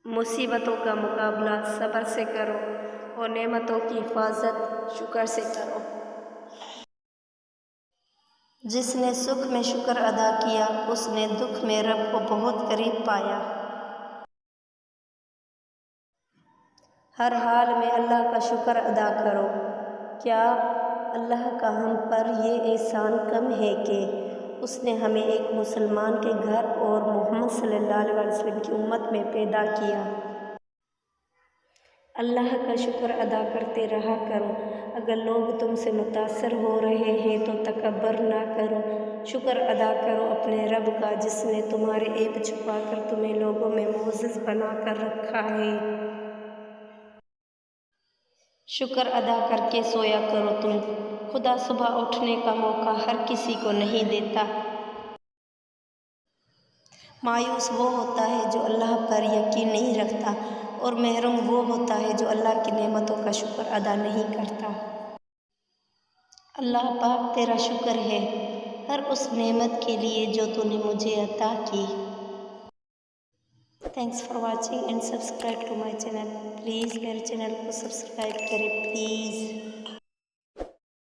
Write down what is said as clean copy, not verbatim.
मुसीबतों का मुकाबला सब्र से करो और नेमतों की हिफाजत शुक्र से करो। जिसने सुख में शुक्र अदा किया उसने दुख में रब को बहुत करीब पाया। हर हाल में अल्लाह का शुक्र अदा करो। क्या अल्लाह का हम पर ये एहसान कम है कि उसने हमें एक मुसलमान के घर और मोहम्मद सल्लल्लाहु अलैहि वसल्लम की उम्मत में पैदा किया। अल्लाह का शुक्र अदा करते रहा करो। अगर लोग तुमसे मुतासर हो रहे हैं तो तकब्बर ना करो। शुक्र अदा करो अपने रब का जिसने तुम्हारे ऐब छुपा कर तुम्हें लोगों में मोअज़्ज़ज़ बना कर रखा है। शुक्र अदा करके सोया करो तुम। खुदा सुबह उठने का मौका हर किसी को नहीं देता। मायूस वो होता है जो अल्लाह पर यकीन नहीं रखता और महरूम वो होता है जो अल्लाह की नेमतों का शुक्र अदा नहीं करता। अल्लाह पाक तेरा शुक्र है हर उस नेमत के लिए जो तूने मुझे अता की। Thanks for watching and subscribe to my channel. Please मेरे चैनल को सब्सक्राइब करें प्लीज़।